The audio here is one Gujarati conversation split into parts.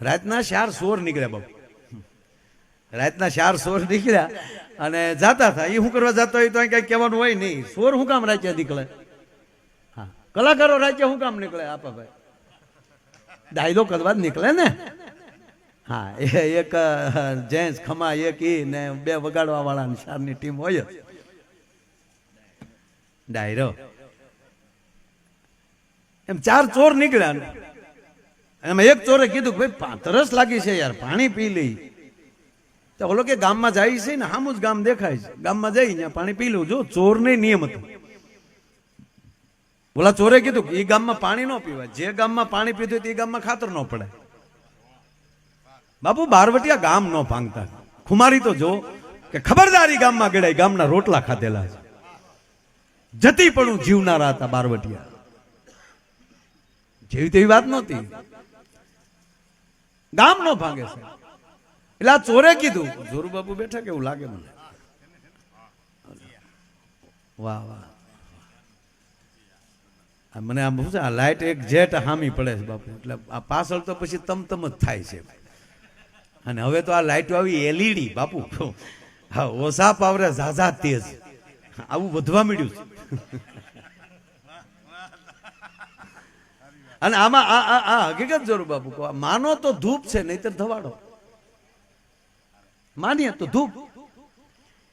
રાતના 4 સોર નીકળ્યા બાપુ, રાતના 4 સોર નીકળ્યા અને જાતા હતા. એ શું કરવા જતા હોય તો કઈ કહેવાનું હોય નહીં. સોર શું કામ રાજ્ય નીકળે? હા, કલાકારો રાજ્ય શું કામ નીકળે? આપા ભાઈ ડાયલો કરવા જ નીકળે ને. હા, એક જેન્ટ્સ ખમા એક ઈ ને 2 વગાડવા વાળા શારની ટીમ હોય જ. ડાયરો એમ 4 ચોર નીકળ્યા. એમાં એક ચોરે કીધું કે ભાઈ તરસ લાગી છે યાર, પાણી પી લઈ. તો ઓલો કે ગામમાં જાય છે ને, સામું જ ગામ દેખાય છે, ગામમાં જઈ ત્યાં પાણી પી લઉં. જો ચોર નહીં નિયમ હતો. ઓલા ચોરે કીધું કે એ ગામમાં પાણી ન પીવાય, જે ગામમાં પાણી પીધું તે ગામમાં ખાતર ન પડે. બાપુ બારવટિયા ગામ ન ભાંગતા. ખુમારી તો જો કે ખબરદારી ગામમાં ગળાય, ગામના રોટલા ખાધેલા છે. જતી પણ જીવનારા હતા બારવટિયા. જેવી તેવી વાત નહોતી. ગામ નો ભાંગે છે. એટલે આ ચોરે કીધું, જોરુ બાપુ બેઠા કેવું લાગે મને. વાહ વાહ, મને આમ શું છે, આ લાઈટ એક જેટ હામી પડે છે બાપુ. એટલે આ પાછળ તો પછી તમતમ જ થાય છે. અને હવે તો આ લાઈટો આવી એલઈડી બાપુ. હા, ઓછા પાવરે ઝાઝા તેજ આવું વધવા મળ્યું છે. અને આમાં આ હકીકત જોરુ બાપુ કહો, માનો તો ધૂપ છે, નહીતર ધવાડો. માનીએ તો ધૂપ.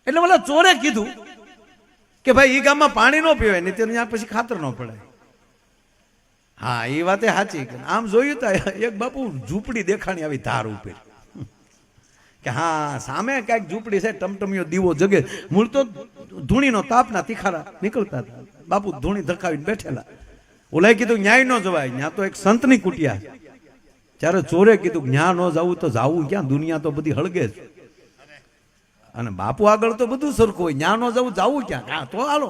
એટલે બોલા ચોરે કીધું કે ભાઈ એ ગામમાં પાણી ન પીવાય, નહીતર ત્યાં પછી ખાતર ન પડે. હા, એ વાતે સાચી. આમ જોયું તો એક બાપુ ઝૂંપડી દેખાણી આવી ધાર ઉપર કે હા સામે કઈક ઝૂંપડી છે, ટમટમિયો દીવો જગે. મૂળ તો ધૂણીનો તાપના તીખારા નીકળતા હતા. બાપુ ધૂણી ધકાવીને બેઠેલા. ઓલાએ કીધું ન્યાય ન જવાય, ત્યાં તો એક સંતની કુટિયા. ત્યારે ચોરે કીધું ન્યા ન જવું તો જાવું ક્યાં, દુનિયા તો બધી હળગે છે. અને બાપુ આગળ તો બધું સરખું હોય, ન્યા ન જવું જાવું ક્યાં? હા તો હાલો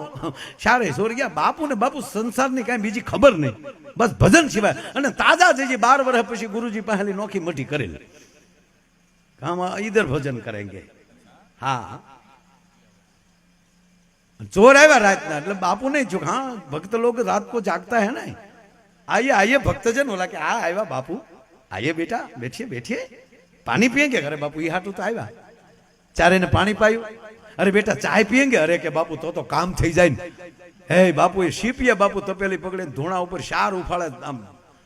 સારે સોર ગયા. બાપુ ને બાપુ સંસારની કાંઈ બીજી ખબર નહીં, બસ ભજન સિવાય. અને તાજા જજી 12 વર્ષ પછી ગુરુજી પહેલી નોખી મઠી કરેલી, हम इधर भजन करेंगे. हाँ, चोर आया रात ना, मतलब बापू नहीं चुका. हाँ, भक्त लोग रात को जागता है ना. आइए आइए भक्तजन, बोला कि हाँ आया बापू, आइए बेटा, बैठिए बैठिए, पानी पियेंगे? अरे बापू ये हाटू तो आया. चारे ने पानी पायु. अरे बेटा चाय पियेंगे? अरे के बापू तो काम थी जाए. हे बापू ये शीपिया बापू तपेली पकड़े धूणा ऊपर 4 उफाड़े आम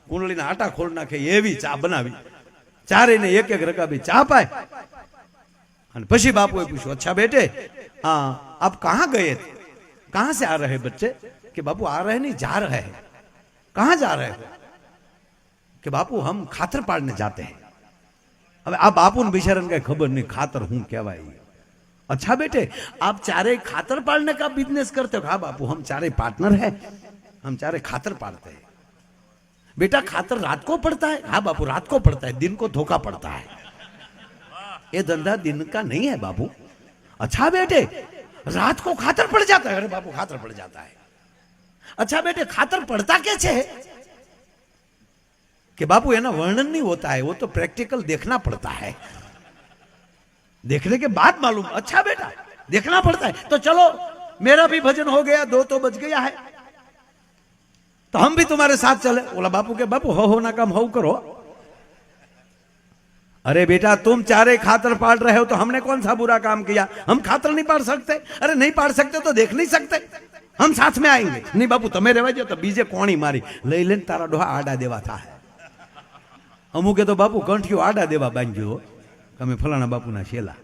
कुंडली ना आटा खोल नाखे एवी चा बनावी. चारे ने एक रकाबी चा पाए. पछी बापू पूछो, अच्छा बेटे हाँ आप कहाँ गए थे, कहाँ से आ रहे बच्चे? कि बापू आ रहे नहीं, जा रहे हैं. कहाँ जा रहे हो? कि बापू हम खातर पाड़ने जाते हैं. अब आ बापू ने बिचारा कई खबर नहीं खातर हूं कहवाय. अच्छा बेटे आप चारे खातर पाड़ने का बिजनेस करते हो? हाँ बापू हम चारे पार्टनर हैं, हम चारे खातर पाड़ते हैं. बेटा खातर रात को पड़ता है? हाँ बापू रात को पड़ता है, दिन को धोखा पड़ता है. ये धंधा दिन का नहीं है बाबू. अच्छा बेटे रात को खातर पड़ जाता है? अरे बापू खातर पड़ जाता है. अच्छा बेटे खातर पड़ता कैसे है? कि बापू है ना वर्णन नहीं होता है, वो तो प्रैक्टिकल देखना पड़ता है, देखने के बाद मालूम. अच्छा बेटा देखना पड़ता है, तो चलो मेरा भी भजन हो गया, 2 तो बज गया है, तो हम भी तुम्हारे साथ चले. बोला बापू के बापू हो ना काम हो करो. अरे बेटा तुम चारे खातर पाड़ रहे हो तो हमने कौन सा बुरा काम किया? हम खातर नहीं पाड़ सकते? अरे नहीं पाड़ सकते तो देख नहीं सकते, हम साथ में आएंगे. नहीं बापू तमे रहवा जो, तो बीजे कोणी मारी लई लेने तारा डोहा आडा देवा था. अमुके तो बापू कंठियो आडा देवा बांध्यो, તમે ફલાણા બાપુના શેલા.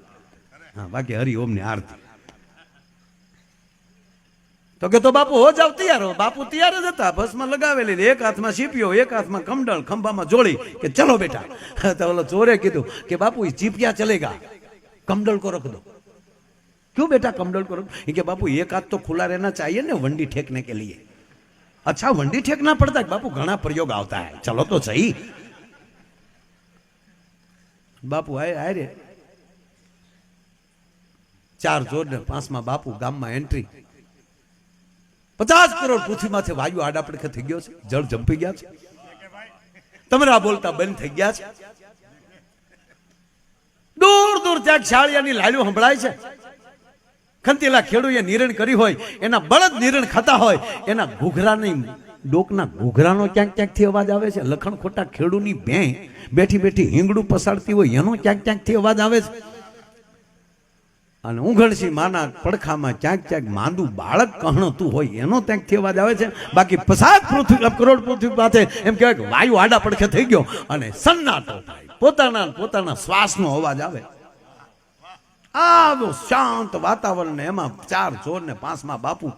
हाँ बाकी हरि ओम ने आरती. तो के तो बापू हो जाओ तैयार हो. बापू तैयार ज था, बस में लगावेली, एक हाथ में सीपियो, एक हाथ में कमडल, खंभा में जोड़ी के चलो बेटा. तो बोलो चोरे कीधु कि बापू चीपिया चलेगा, कमडल को रख दो. क्यों बेटा कमडल को रख? कि बापू एक हाथ तो खुला रहना चाहिए ना वंडी ठेकने के लिए. अच्छा वंडी ठेकना पड़ता है? बापू घना प्रयोग आता है, चलो तो सही. बापू आए रे 4 जोर ने 5 में बापू गाम में एंट्री. 50 करोड़ पृथ्वी में वायु आड़ा पड़के थी गयो, जल जंपी गया, तमरा बोलता बंद थी गया. दूर दूर त्या शाळियानी लाल्यो संभळाय छे. खंतीला खेडूए निरण करी होय, एना बळद निरण खाता होय, एना घूघरानी ડોકના ઘૂઘરાનો ક્યાંક ક્યાંકથી અવાજ આવે છે, લખણ ખોટા ખેડૂની ભેં બેઠી બેઠી હિંગડું પસાડતી હોય એનો ક્યાંક ક્યાંકથી અવાજ આવે છે, અને ઉઘડસી માના પડખામાં ક્યાંક ક્યાંક માંદું બાળક કહણતું હોય એનો ત્યાંકથી અવાજ આવે છે. બાકી પસાદ પૃથ્વી કરોડ પૃથ્વી પાસે એમ કહેવાય કે વાયુ આડા પડખે થઈ ગયો અને સન્નાટો થાય, પોતાના શ્વાસનો અવાજ આવે. આવો શાંત વાતાવરણ ને એમાં 4 ચોર ને 5માં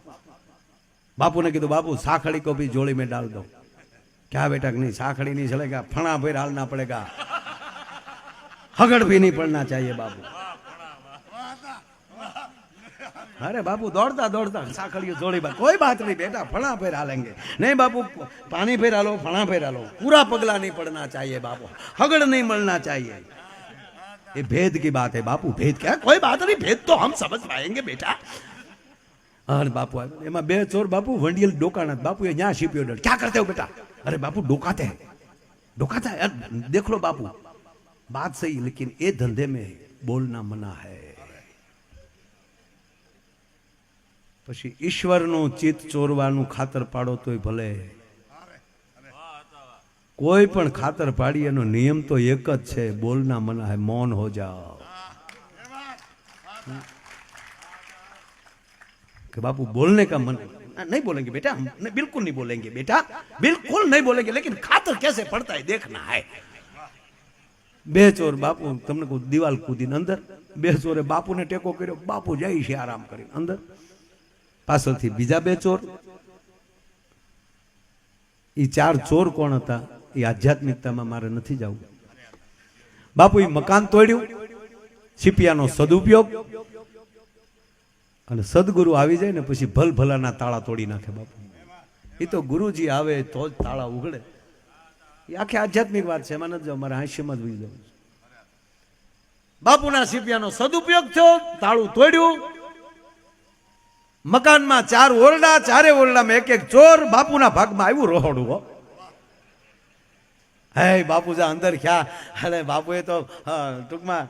બાપુને કીધું બાપુ સાખડી को भी जोड़ी में डाल दो. क्या बेटा नहीं साखड़ी नहीं चलेगा, फणा फिर हालना पड़ेगा, हगड़ भी नहीं पड़ना चाहिए बाबू. अरे बापू दौड़ता दौड़ता साखड़ी जोड़ी बात, कोई बात नहीं बेटा फणा फिर हालेंगे. नहीं बापू पानी फिर हालो, फणा फिर हालो, पूरा पगला नहीं पड़ना चाहिए बापू, हगड़ नहीं मलना चाहिए. ये भेद की बात है बापू, भेद क्या, कोई बात नहीं, भेद तो हम समझ पाएंगे बेटा. अरे बापू एमा 2 चोर बापू वंडियल डोकाना, बापू ये यहाँ शिपियो डर, क्या करते हो बेटा. अरे बापू डोकाते हैं, देख लो बापू बात सही, लेकिन ये धंधे में बोलना मना है. પછી ઈશ્વરનું ચિત્ત ચોરવાનું ખાતર પાડો તોય ભલે, કોઈ પણ ખાતર પાડી એનો નિયમ તો એક જ છે, બોલના મના હે, મૌન હો જાઓ. कि बापू बोलने का मन नहीं बोलेंगे बेटा, हम बिल्कुल नहीं बोलेंगे बेटा, बिल्कुल नहीं बोलेंगे, लेकिन खातर कैसे पड़ता है देखना है. 2 ચોર બાપુ તમને કહું દિવાલ કૂદીને અંદર, 2 ચોરે બાપુને ટેકો કર્યો, બાપુ જાય છે આરામ કરીને અંદર. પાછળથી બીજા 2 ચોર. એ 4 ચોર કોણ હતા એ આધ્યાત્મિકતામાં મારે નથી જવું. બાપુ એ મકાન તોડ્યું, છીપિયાનો સદુપયોગ, અને સદગુરુ આવી જાય ને પછી ભલભલાના તાળા તોડી નાખે બાપુ. એ તો ગુરુજી આવે તો જ તાળા ઉઘડે. એ આખી આધ્યાત્મિક વાત છે, એમાં નથી જાવ, મારે હાસ્યમાં જ ભૂલી જવું. બાપુના સીપિયાનો સદુપયોગ થયો, તાળું તોડ્યું. મકાનમાં 4 ઓરડા, 4 ઓરડામાં 1 ચોર. બાપુના ભાગમાં આવ્યું રોહડું. હો હે બાપુ જા અંદર ખ્યા. અરે બાપુએ તો ટૂંકમાં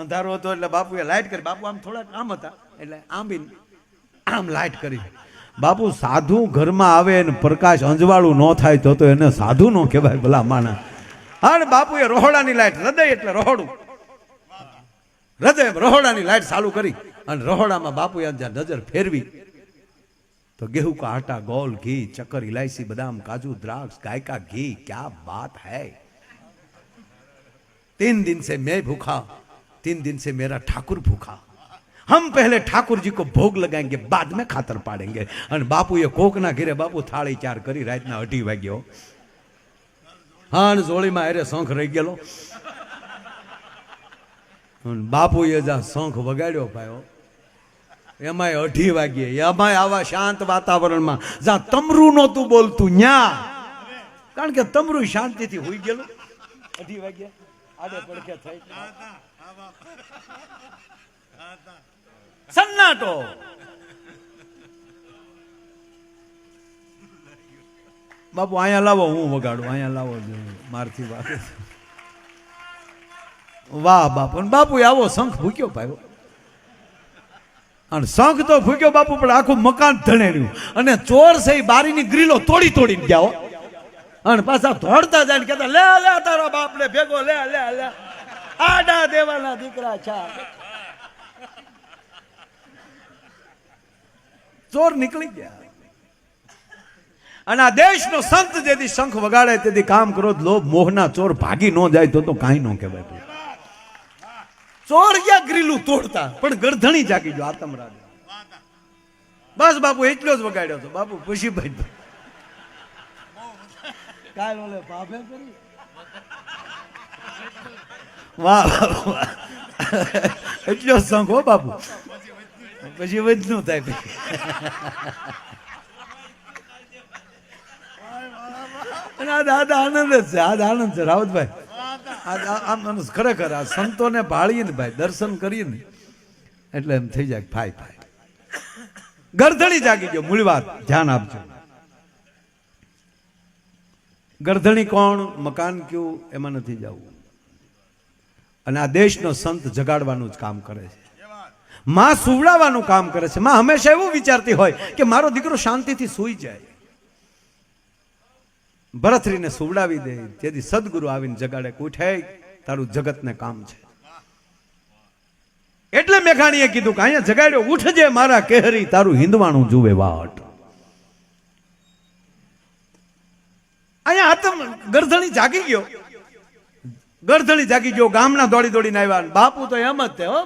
અંધારો હતો એટલે બાપુએ લાઈટ કરી. બાપુ આમ થોડાક આમ હતા એટલે આમ લાઈટ કરી. બાપુ સાધુ ઘરમાં આવે ને પ્રકાશ અંજવાળું ન થાય તો એને સાધુ નો કહેવાય ભલા માણા. અને બાપુએ રોહડાની લાઈટ, હૃદય એટલે રોહડું, હૃદય રોહડાની લાઈટ ચાલુ કરી અને રોહડામાં બાપુએ નજર ફેરવી तो गेहूं का आटा, गोल, घी, चक्कर, इलायची, बादाम, काजू, द्राक्ष, गाय का घी, क्या बात है. 3 दिन से मैं भूखा, 3 दिन से मेरा ठाकुर भूखा. हम पहले ठाकुर जी को भोग लगाएंगे, बाद में खातर पाड़ेंगे. અને બાપુ એ કોકના ઘરે બાપુ થાળી 4 કરી રાતના 2:30 વાગ્યો. હા, જોળીમાં અરે શંખ રહી ગયેલો. બાપુએ જા શંખ વગાડ્યો ભાઈઓ, એમાંય 2:30 વાગ્યે, એમાંય આવા શાંત વાતાવરણમાં જ્યાં તમરું નહોતું બોલતું ન્યા. કારણ કે તમરું શાંતિથી હોઈ ગયેલું. 2:30 વાગ્યે આડે પડખે થઈ સન્નાટો. બાપુ અહીંયા લાવો, હું વગાડું, અહીંયા લાવો, મારથી વાત. વાહ બાપુ. બાપુ આવો શંખ ભૂક્યો ભાઈ, અને શંખ તો ફૂક્યો બાપુ, પણ આખું મકાન ધણેડ્યું. અને ચોર છે એ બારીની ગ્રીલો તોડીને ગયા. અને પાછા દોડતા જાય કેતા લે લે તારા બાપ ને ભેગો લે લે લે, આડા દેવાના દીકરા છે. ચોર નીકળી ગયા. અને આ દેશનો સંત જેથી શંખ વગાડે તેથી કામ ક્રોધ લોભ મોહના ચોર ભાગી ન જાય તો કાંઈ ન કહેવાય. ચોર ગયા ગ્રીલું તોડતા, પણ ગરધણી જાગી ગયો આતમરાજ. બસ બાપુ એટલો જ વગાડ્યો હતો. બાપુ પછી ભાઈ કાલ ઓલે પાપે કરી. વાહ એટલો શંખ હો બાપુ. પછી વધનું થાય. દાદા આનંદ જ છે, આજ આનંદ છે રાવતભાઈ. ખરેખર આ સંતોને ભાળીએ ને ભાઈ, દર્શન કરીએ ને એટલે એમ થઈ જાય ફાય ફાય. ગરધણી જાગી ગયો. મૂળ વાત ધ્યાન આપજો. ગરધણી કોણ, મકાન કયું, એમાં નથી જવું. અને આ દેશનો સંત જગાડવાનું જ કામ કરે છે. માં સુવડાવવાનું કામ કરે છે. માં હંમેશા એવું વિચારતી હોય કે મારો દીકરો શાંતિથી સૂઈ જાય. ભરથરીને સુવડાવી દે, તેથી સદગુરુ આવીને જગાડે કે ઉઠે, તારું જગતને કામ છે. એટલે મેઘાણીએ કીધું કે અહીંયા જગાડ્યો, ઉઠજે મારા કેહરી, તારું હિંદવાણું જુએ વાટ. અહીંયા આતમ ગરધણી જાગી ગયો, ગરધણી જાગી ગયો, ગામના દોડી દોડીને આવ્યા. બાપુ તો એમ જ તે હો,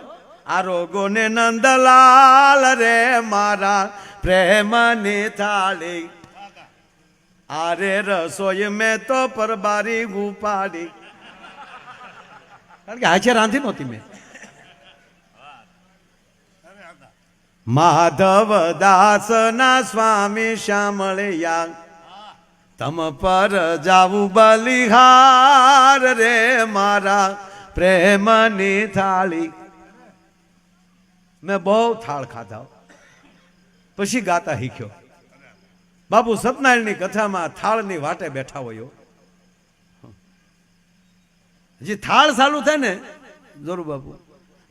આરોગો ને નંદલાલ રે મારા પ્રેમની થાળી, આરે રસોઈ મેં તો પરબારી ઉપાડી. કારણ કે હાચે રાંધી નહોતી મેં. માધવ દાસ ના સ્વામી શામળિયા, તમ પર જાવું બલિહાર રે મારા પ્રેમની થાળી. મેં બહુ થાળ ખાધા, પછી ગાતા શીખ્યો. બાપુ સત્યનારાયણની કથામાં થાળની વાટે બેઠા હોય, જે થાળ ચાલુ થાય ને જરૂર બાપુ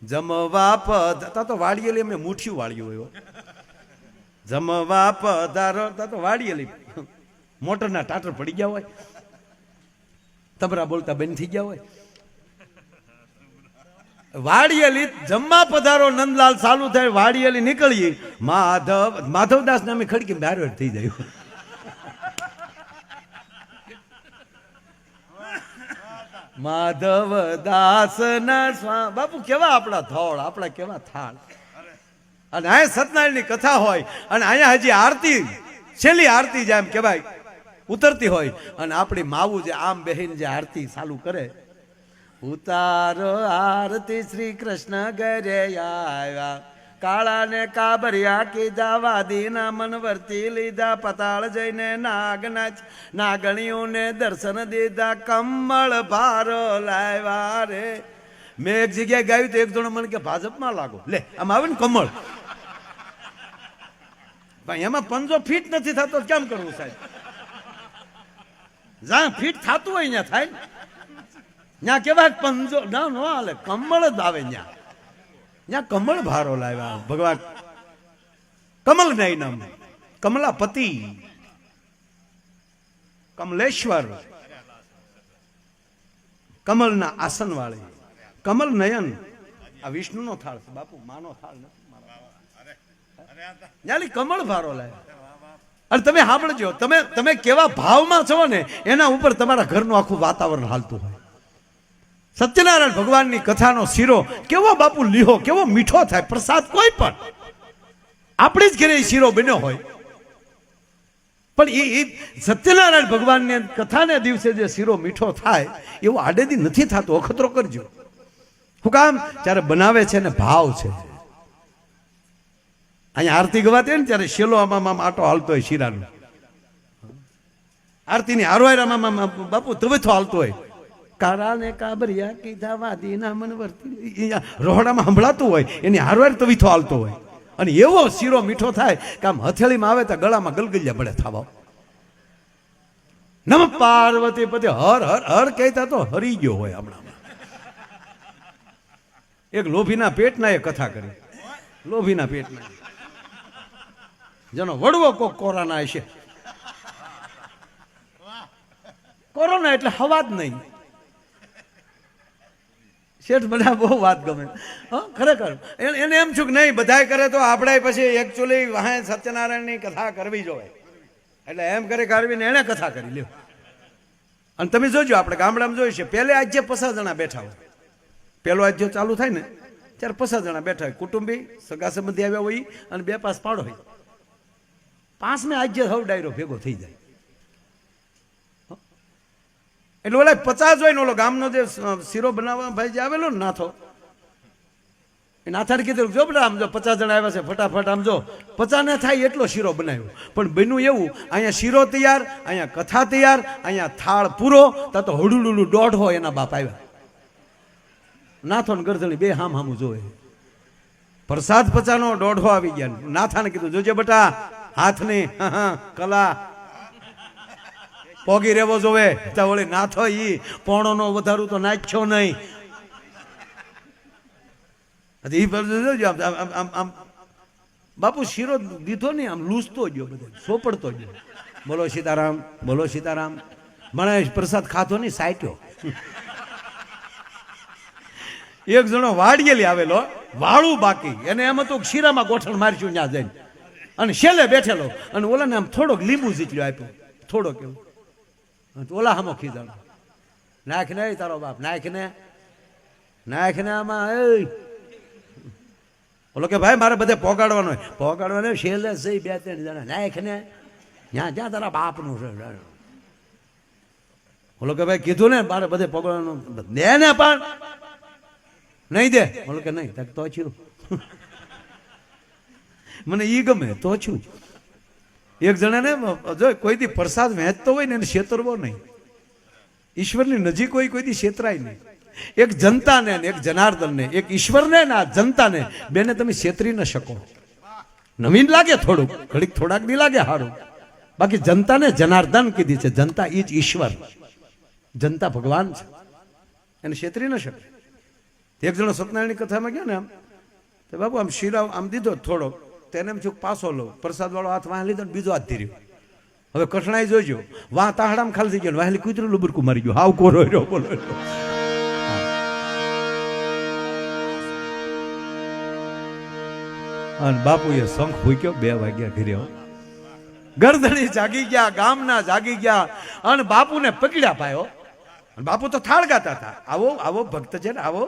જમવા પધારો, તો વાળીએલી એમને મુઠ્ઠીયું વાળ્યું હોય. જમવા પધારો તો વાળીએલી મોટરના ટાટર પડી ગયા હોય, તબરા બોલતા બંધ થઈ ગયા હોય. વાડિયેલી જમવા પધારો નંદલાલ ચાલુ થાય, વાડિયેલી નીકળીએ, માધવદાસ નામે ખડકી બારવેર થઈ જાય. માધવદાસ ના સ્વા બાપુ કેવા આપણા થોળ, આપણા કેવા થાળ. અને અહીંયા સત્યનારાયણ ની કથા હોય, અને અહીંયા હજી આરતી, છેલ્લી આરતી જેમ કેવાય ઉતરતી હોય, અને આપણી માવું જે આમ બેહીને જે આરતી ચાલુ કરે, ઉતારો આરતી શ્રી કૃષ્ણ ઘરે આવ્યા, કાળા ને કાબરિયા કીધા, વાદીના મન વર્તી લીધા, પતાળ જઈને નાગનાચ નાગણીઓને દર્શન દીધા, કમળ ભારો લાવ્યા રે. મેં એક જગ્યાએ ગાયું તો એક જણો મને કે ભાજપમાં લાગો, લે આમ આવે ને કમળ. ભાઈ એમાં પંજો ફીટ નથી થતો, કેમ કરવું સાહેબ? જ્યાં ફીટ થતું હોય ત્યાં થાય, ત્યાં કેવા પંજો ના નો હાલે, કમળ જ આવે ત્યાં. ત્યાં કમળ ભારો લાવ્યા ભગવાન. કમલ નહીં નામ, કમલાપતિ, કમલેશ્વર, કમલના આસન વાળે, કમલ નયન. આ વિષ્ણુ નો થાળ છે બાપુ, માનો થાળ નથી. કમળ ભારો લાવ્યા. અને તમે સાંભળજો, તમે કેવા ભાવમાં છો ને એના ઉપર તમારા ઘરનું આખું વાતાવરણ હાલતું હોય. સત્યનારાયણ ભગવાનની કથાનો શીરો કેવો બાપુ લીહો, કેવો મીઠો થાય. પ્રસાદ કોઈ પણ આપણી જ ઘરે શીરો બન્યો હોય, પણ એ સત્યનારાયણ ભગવાનની કથાને દિવસે જે શીરો મીઠો થાય એવો આડેદી નથી થતો. અખતરો કરજો. શું કામ? ત્યારે બનાવે છે ને ભાવ છે. અહીંયા આરતી ગવાતી હોય ને ત્યારે શેલો આમાં આટો હાલતો હોય શીરાનો. આરતીની હારવાયરામાં બાપુ તવેથો હાલતો હોય. કારા ને કાબરિયા કીધા, વાદીના મન વર્તી, રોહડામાં સંભળાતું હોય, એની હારવાર તવીથો હાલતો હોય. અને એવો શીરો મીઠો થાય કે આમ હથેળીમાં આવે તો ગળામાં ગલગલિયા પડે થવા. નમ પાર્વતી પતિ હર હર હર કહેતા તો હરી ગયો હોય. હમણાં એક લોભીના પેટના એ કથા કરી. લોભીના પેટના જેનો વડવો કોક કોરોના હશે. કોરોના એટલે હવા જ નહીં. શેઠ મને બહુ વાત ગમે ખરેખર. એને એમ છું કે નહીં બધાય કરે તો આપણે પછી એકચ્યુઅલી વાહે સત્યનારાયણની કથા કરવી જોઈએ. એટલે એમ કરી કાઢવીને એને કથા કરી લ્યો. અને તમે જોજો આપણે ગામડામાં જોયું છે, પહેલે આજે 50 જણા બેઠા હોય. પહેલો આજે ચાલુ થાય ને ત્યારે 50 જણા બેઠા હોય. કુટુંબી સગા સંબંધી આવ્યા હોય અને 2 પાસ પાડો હોય. 5મે આજે સૌ ડાયરો ભેગો થઈ જાય. એટલે ઓલા 50 હોય ને ઓલો ગામનો જે શીરો બનાવવા ભાઈ જે આવેલો ને નાથો, એ નાથાને કીધું જો બેટા આમ જો 50 જણા આવ્યા છે, ફટાફટ આમ જો 50 ને થાય એટલો શીરો બનાવ્યો. પણ બન્યું એવું, અહીંયા શીરો તૈયાર, અહીંયા કથા તૈયાર, અહીંયા થાળ પૂરો, તો હડુડુડું 1.5 હોય એના બાપ આવ્યા. નાથો ને ગરધણી બે હામું જોવે. પ્રસાદ 50 નો 1.5 આવી ગયા. નાથાને કીધું જોજે બેટા હાથની કલા પોગી રહેવો જોવે. તો વળી નાથો ઈ પોણો નો વધારું તો નાખ્યો નહીં. આમ બાપુ શીરો દીધો ને આમ લૂસતો ગયો, બધો સોપડતો ગયો. બોલો સીતારામ, બોલો સીતારામ. મને પ્રસાદ ખાધો નહીં, સાટ્યો. એક જણો વાડિયેલી આવેલો, વાળું બાકી, એને એમ હતું શીરામાં ગોઠણ મારશું ત્યાં જઈને, અને છેલ્લે બેઠેલો, અને ઓલાને આમ થોડોક લીંબુ જીતલ્યો આપ્યો, થોડોક એવું. ઓલા હામો ખીજાણો, નાખ ને તારો બાપ, નાખ ને આમાં. ઓલો કે ભાઈ મારે બધે પોગાડવાનો હોય. પોગાડવાનો છેલ્લે સહી 2-3 જણા, નાખ ને જ્યાં જ્યાં તારા બાપનું છે. ઓલો કે ભાઈ કીધું ને મારે બધે પોગાડવાનું, દે ને પણ નહીં દે. ઓલો કે નહીં, તો છું મને ઈ ગમે તો છું. એક જણાને જો કોઈ દી પ્રસાદ વહેંચતો હોય ને એને છેતરવો નહીં. ઈશ્વરની નજીક હોય કોઈ દી છેતરાય નહીં. એક જનતાને એક જનાર્દનને, એક ઈશ્વરને ને આ જનતાને બેને તમે છેતરી ન શકો. નવીન લાગે થોડુંક, ઘડીક થોડાક નહીં લાગે સારું, બાકી જનતાને જનાર્દન કીધી છે. જનતા ઈ જ ઈશ્વર, જનતા ભગવાન છે, એને છેતરી ન શકે. એક જણો સત્યનારાયણની કથામાં ગયા ને આમ, તો બાપુ આમ શીરા આમ દીધો થોડોક, તેને એમ થયું પાછો લો, પ્રસાદ વાળો હાથ વાહ લીધો ને બીજો હાથ ધીર્યો. હવે કઠણાઈ જોઈજો, વાહ તાહડામાં ખાલી થઈ ગયો, વાહેલી કૂતરું લુબરકું મારી ગયું, હાવ કોરો રહ્યો. બોલો અને બાપુએ શંખ ફૂક્યો, 2 વાગ્યા ઘરે. ગરદણી જાગી ગયા, ગામના જાગી ગયા, અને બાપુને પકડ્યા પાયો. અને બાપુ તો થાળ ગાતા હતા, આવો આવો ભક્ત છે ને, આવો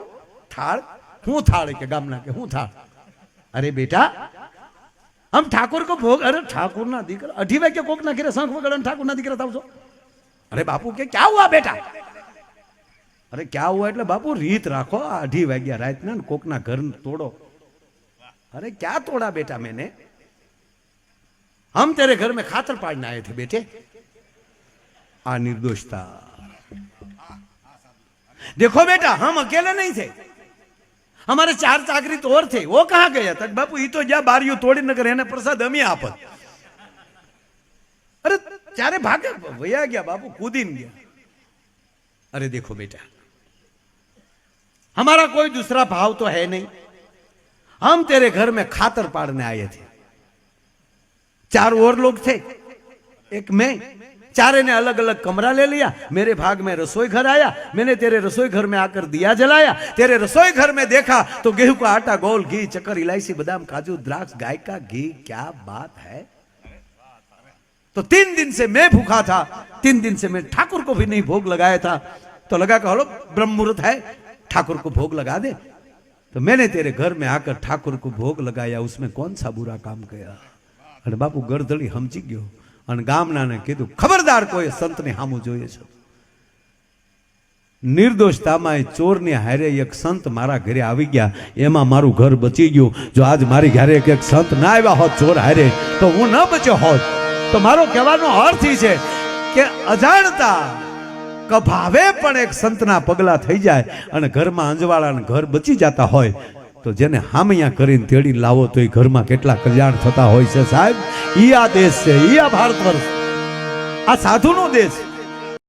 થાળ. હું થાળ કે ગામના કે હું થાળ? અરે બેટા આમ ઠાકોર કો ભોગ. અરે ઠાકોર ના દીકરા 2:30 વાગે કોક ના ઘરે શંખ વગાડે, ઠાકોર ના દીકરા થાવ છો? અરે બાપુ કે ક્યાં હુઆ બેટા? અરે ક્યાં હુઆ એટલે બાપુ રીત રાખો, 2:30 વાગ્યા રાત ના કોક ના ઘર તોડો. अरे क्या तोड़ा बेटा मैंने? हम तेरे घर में खातर पाड़ने आए थे बेटे. आ निर्दोषता. देखो बेटा हम अकेले नहीं थे, हमारे 4 चाकरी तो और थे. वो कहाँ गया तक बापू? ये तो जा बारियों तोड़ी न करे, प्रसाद हम ही आपत. अरे चारे भागे भैया गया बापू, कूदीन गया. अरे देखो बेटा हमारा कोई दूसरा भाव तो है नहीं, हम तेरे घर में खातर पाड़ने आए थे. 4 और लोग थे, एक मैं. चारे ने अलग अलग कमरा ले लिया. मेरे भाग में रसोई घर आया. मैंने तेरे रसोई घर में आकर दिया जलाया. तेरे रसोई घर में देखा तो गेहूं का आटा, गोल, घी, चक्कर, इलायची, बादाम, काजू, द्राक्ष, गाय का घी. क्या बात है. तो 3 दिन से मैं भूखा था, 3 दिन से मैं ठाकुर को भी नहीं भोग लगाया था. तो लगा कि हलो ब्रह्म मुहूर्त है, ठाकुर को भोग लगा दे. तो मैंने तेरे घर में आकर ठाकुर को भोग लगाया, उसमें कौन सा बुरा काम किया. અને બાપુ ગરદળી સમજી ગયો અને ગામનાને કીધું ખબરદાર કોઈ સંતને સામું જોઈએ છે. નિર્દોષતામાં ચોરની હારે એક સંત મારા ઘરે આવી ગયા, એમાં મારું ઘર બચી ગયું. જો આજ મારી ઘરે એક સંત ના આવ્યા હોત ચોર હારે તો હું ન બચ્યો હોત. તો મારો કહેવાનો અર્થ એ છે કે અજાણતા કભાવે પણ એક સંતના પગલા થઈ જાય અને ઘરમાં અંજવાળાને ઘર બચી જતા હોય તો જેને હામૈયા કરીને તેડીને લાવો તો એ ઘરમાં કેટલા કલ્યાણ થતા હોય છે સાહેબ. ઈ આ દેશ છે, ઈ આ ભારત વર્ષ, આ સાધુનો દેશ.